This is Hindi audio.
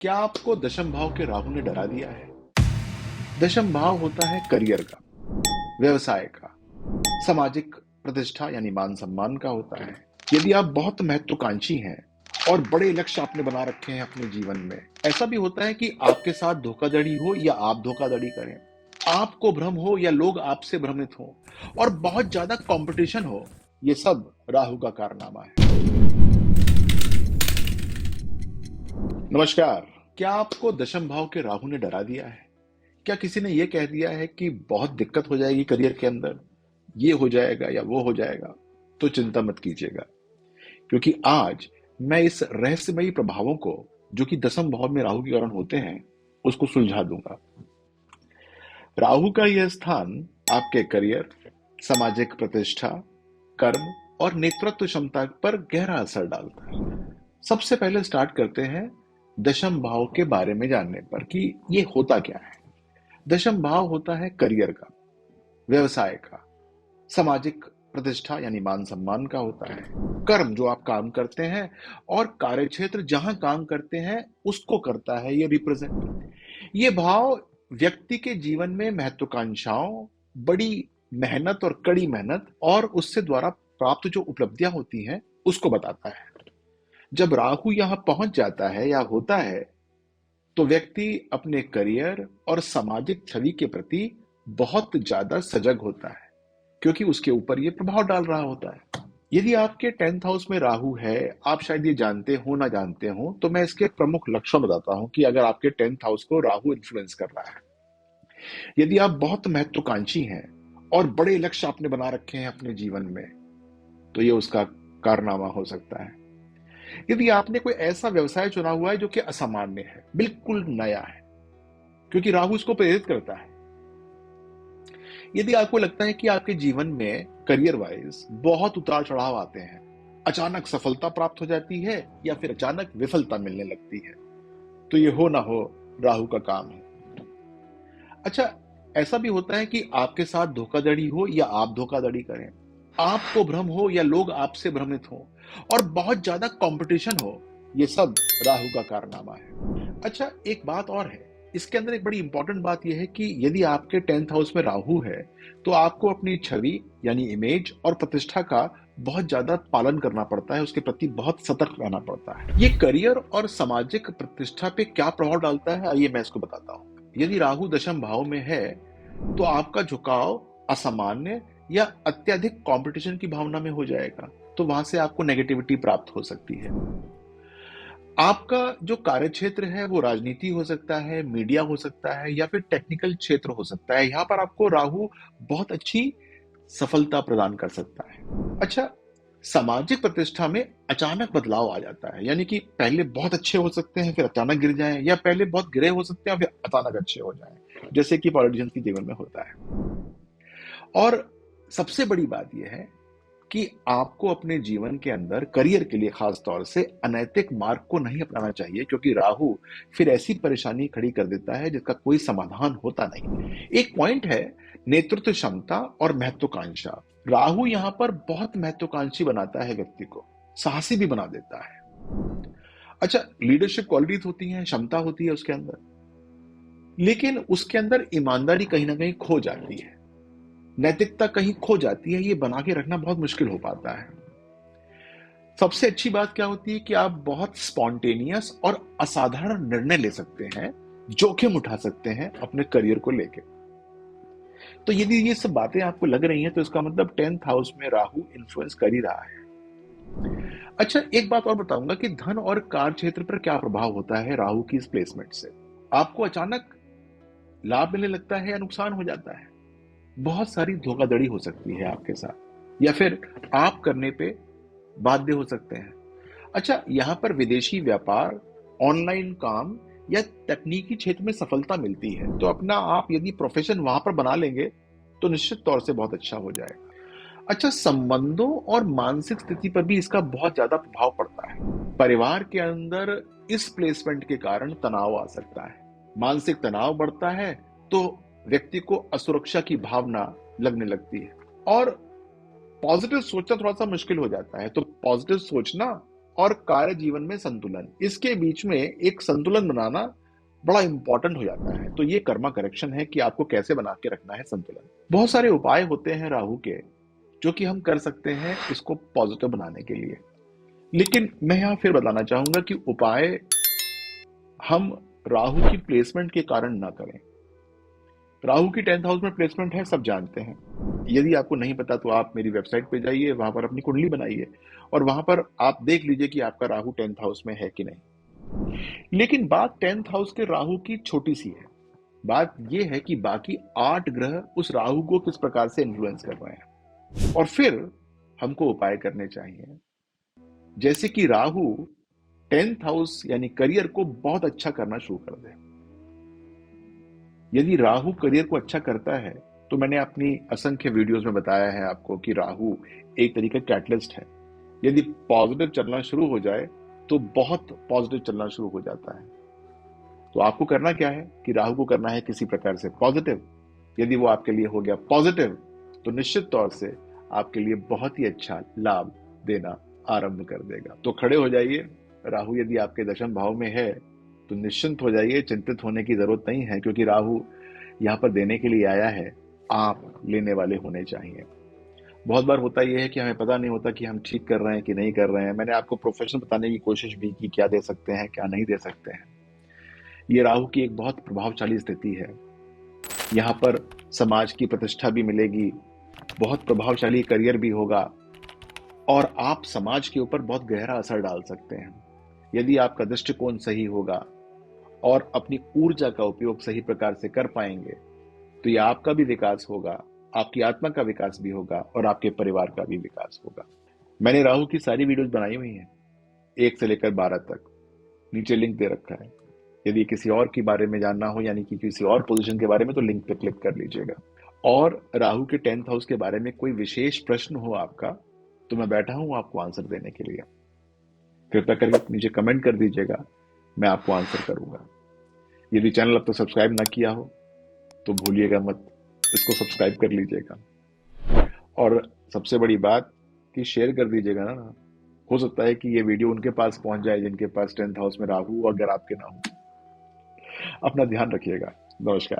क्या आपको दशम भाव के राहु ने डरा दिया है? दशम भाव होता है करियर का, व्यवसाय का, सामाजिक प्रतिष्ठा यानी मान सम्मान का होता है। यदि आप बहुत महत्वाकांक्षी हैं और बड़े लक्ष्य आपने बना रखे हैं अपने जीवन में, ऐसा भी होता है कि आपके साथ धोखाधड़ी हो या आप धोखाधड़ी करें, आपको भ्रम हो या लोग आपसे भ्रमित हो और बहुत ज्यादा कंपटीशन हो, ये सब राहु का कारनामा है। नमस्कार। क्या आपको दशम भाव के राहु ने डरा दिया है? क्या किसी ने यह कह दिया है कि बहुत दिक्कत हो जाएगी करियर के अंदर, ये हो जाएगा या वो हो जाएगा? तो चिंता मत कीजिएगा, क्योंकि आज मैं इस रहस्यमयी प्रभावों को, जो कि दशम भाव में राहु के कारण होते हैं, उसको सुलझा दूंगा। राहु का यह स्थान आपके करियर, सामाजिक प्रतिष्ठा, कर्म और नेतृत्व क्षमता पर गहरा असर डालता है। सबसे पहले स्टार्ट करते हैं दशम भाव के बारे में जानने पर कि ये होता क्या है। दशम भाव होता है करियर का, व्यवसाय का, सामाजिक प्रतिष्ठा यानी मान सम्मान का होता है। कर्म, जो आप काम करते हैं, और कार्यक्षेत्र जहां काम करते हैं उसको करता है ये रिप्रेजेंट। ये भाव व्यक्ति के जीवन में महत्वाकांक्षाओं, बड़ी मेहनत और कड़ी मेहनत और उससे द्वारा प्राप्त जो उपलब्धियां होती हैं उसको बताता है। जब राहु यहां पहुंच जाता है या होता है, तो व्यक्ति अपने करियर और सामाजिक छवि के प्रति बहुत ज्यादा सजग होता है, क्योंकि उसके ऊपर ये प्रभाव डाल रहा होता है। यदि आपके 10th हाउस में राहु है, आप शायद ये जानते हो ना जानते हो, तो मैं इसके प्रमुख लक्षण बताता हूं कि अगर आपके 10th हाउस को राहु इन्फ्लुएंस कर रहा है। यदि आप बहुत महत्वाकांक्षी हैं और बड़े लक्ष्य आपने बना रखे हैं अपने जीवन में, तो ये उसका कारनामा हो सकता है। यदि आपने कोई ऐसा व्यवसाय चुना हुआ है जो कि असामान्य है, बिल्कुल नया है, क्योंकि राहु इसको प्रेरित करता है। यदि आपको लगता है कि आपके जीवन में करियर वाइज बहुत उतार चढ़ाव आते हैं, अचानक सफलता प्राप्त हो जाती है या फिर अचानक विफलता मिलने लगती है, तो ये हो ना हो राहु का काम है। अच्छा, ऐसा भी होता है कि आपके साथ धोखाधड़ी हो या आप धोखाधड़ी करें, आपको भ्रम हो या लोग आपसे भ्रमित हो और बहुत ज्यादा कंपटीशन हो, ये सब राहु का कारनामा है। अच्छा, एक बात और है, इसके अंदर एक बड़ी इंपॉर्टेंट बात यह है कि यदि आपके 10th हाउस में राहु है, तो आपको अपनी छवि यानी इमेज और प्रतिष्ठा का बहुत ज्यादा पालन करना पड़ता है, उसके प्रति बहुत सतर्क रहना पड़ता है। ये करियर और सामाजिक प्रतिष्ठा पे क्या प्रभाव डालता है, आइए मैं इसको बताता हूँ। यदि राहु दशम भाव में है, तो आपका झुकाव असामान्य या अत्यधिक कंपटीशन की भावना में हो जाएगा, तो वहां से आपको नेगेटिविटी प्राप्त हो सकती है। आपका जो कार्यक्षेत्र है वो राजनीति हो सकता है, मीडिया हो सकता है या फिर टेक्निकल क्षेत्र हो सकता है। यहां पर आपको राहु बहुत अच्छी सफलता प्रदान कर सकता है। अच्छा, सामाजिक प्रतिष्ठा में अचानक बदलाव आ जाता है, यानी कि पहले बहुत अच्छे हो सकते हैं फिर अचानक गिर जाएं, या पहले बहुत गिरे हो सकते हैं फिर अचानक अच्छे हो जाएं, जैसे कि पॉलिटिशियंस के जीवन में होता है। और सबसे बड़ी बात यह है कि आपको अपने जीवन के अंदर करियर के लिए खास तौर से अनैतिक मार्ग को नहीं अपनाना चाहिए, क्योंकि राहु फिर ऐसी परेशानी खड़ी कर देता है जिसका कोई समाधान होता नहीं। एक पॉइंट है नेतृत्व क्षमता और महत्वाकांक्षा। राहु यहां पर बहुत महत्वाकांक्षी बनाता है व्यक्ति को, साहसी भी बना देता है। अच्छा, लीडरशिप क्वालिटीज होती हैं, क्षमता होती है उसके अंदर, लेकिन उसके अंदर ईमानदारी कहीं ना कहीं खो जाती है, नैतिकता कहीं खो जाती है। ये बना के रखना बहुत मुश्किल हो पाता है। सबसे अच्छी बात क्या होती है कि आप बहुत स्पॉन्टेनियस और असाधारण निर्णय ले सकते हैं, जोखिम उठा सकते हैं अपने करियर को लेकर। तो यदि ये सब बातें आपको लग रही हैं, तो इसका मतलब 10th हाउस में राहु इन्फ्लुएंस कर ही रहा है। अच्छा, एक बात और बताऊंगा कि धन और कार्य क्षेत्र पर क्या प्रभाव होता है राहु की इस प्लेसमेंट से। आपको अचानक लाभ मिलने लगता है या नुकसान हो जाता है। बहुत सारी धोखाधड़ी हो सकती है आपके साथ, या फिर आप करने पे बाध्य हो सकते हैं। अच्छा, यहां पर विदेशी व्यापार, ऑनलाइन काम या तकनीकी क्षेत्र में सफलता मिलती है, तो अपना आप यदि प्रोफेशन वहां पर बना लेंगे तो निश्चित तौर से बहुत अच्छा हो जाएगा। अच्छा, संबंधों और मानसिक स्थिति पर भी इसका बहुत ज्यादा प्रभाव पड़ता है। परिवार के अंदर इस प्लेसमेंट के कारण तनाव आ सकता है, मानसिक तनाव बढ़ता है, तो व्यक्ति को असुरक्षा की भावना लगने लगती है और पॉजिटिव सोचना थोड़ा सा मुश्किल हो जाता है। तो पॉजिटिव सोचना और कार्य जीवन में संतुलन, इसके बीच में एक संतुलन बनाना बड़ा इंपॉर्टेंट हो जाता है। तो ये कर्मा करेक्शन है कि आपको कैसे बना के रखना है संतुलन। बहुत सारे उपाय होते हैं राहु के जो कि हम कर सकते हैं इसको पॉजिटिव बनाने के लिए, लेकिन मैं यहां फिर बताना चाहूंगा कि उपाय हम राहु की प्लेसमेंट के कारण ना करें। राहु की 10th हाउस में प्लेसमेंट है, सब जानते हैं। यदि आपको नहीं पता तो आप मेरी वेबसाइट पे जाइए, वहां पर अपनी कुंडली बनाइए और वहां पर आप देख लीजिए कि आपका राहु 10th हाउस में है कि नहीं। लेकिन बात 10th हाउस के राहु की छोटी सी है। बात यह है कि बाकी 8 ग्रह उस राहु को किस प्रकार से इन्फ्लुएंस कर रहे हैं और फिर हमको उपाय करने चाहिए। जैसे कि राहु 10th हाउस यानी करियर को बहुत अच्छा करना शुरू कर दे। यदि राहु करियर को अच्छा करता है तो मैंने अपनी असंख्य वीडियोस में बताया है आपको कि राहु एक तरीका कैटलिस्ट है। यदि पॉजिटिव चलना शुरू हो जाए तो बहुत पॉजिटिव चलना शुरू हो जाता है। तो आपको करना क्या है कि राहु को करना है किसी प्रकार से पॉजिटिव। यदि वो आपके लिए हो गया पॉजिटिव तो निश्चित तौर से आपके लिए बहुत ही अच्छा लाभ देना आरंभ कर देगा। तो खड़े हो जाइए, राहु यदि आपके दशम भाव में है तो निश्चिंत हो जाइए, चिंतित होने की जरूरत नहीं है, क्योंकि राहु यहाँ पर देने के लिए आया है, आप लेने वाले होने चाहिए। बहुत बार होता यह है कि हमें पता नहीं होता कि हम ठीक कर रहे हैं कि नहीं कर रहे हैं। मैंने आपको प्रोफेशन बताने की कोशिश भी की, क्या दे सकते हैं क्या नहीं दे सकते हैं। ये राहु की एक बहुत प्रभावशाली स्थिति है। यहाँ पर समाज की प्रतिष्ठा भी मिलेगी, बहुत प्रभावशाली करियर भी होगा और आप समाज के ऊपर बहुत गहरा असर डाल सकते हैं। यदि आपका दृष्टिकोण सही होगा और अपनी ऊर्जा का उपयोग सही प्रकार से कर पाएंगे तो ये आपका भी विकास होगा, आपकी आत्मा का विकास भी होगा और आपके परिवार का भी विकास होगा। मैंने राहु की सारी वीडियोस बनाई हुई हैं, 1 से लेकर 12 तक, नीचे लिंक दे रखा है। यदि किसी और के बारे में जानना हो, यानी कि किसी और पोजीशन के बारे में, तो लिंक पे क्लिक कर लीजिएगा। और राहु के 10th हाउस के बारे में कोई विशेष प्रश्न हो आपका तो मैं बैठा हूं आपको आंसर देने के लिए। कृपया करके नीचे कमेंट कर दीजिएगा, मैं आपको आंसर करूंगा। यदि चैनल अब तक सब्सक्राइब ना किया हो तो भूलिएगा मत, इसको सब्सक्राइब कर लीजिएगा। और सबसे बड़ी बात कि शेयर कर दीजिएगा ना। हो सकता है कि ये वीडियो उनके पास पहुंच जाए जिनके पास 10th हाउस में राहु अगर आपके ना हो। अपना ध्यान रखिएगा। नमस्कार।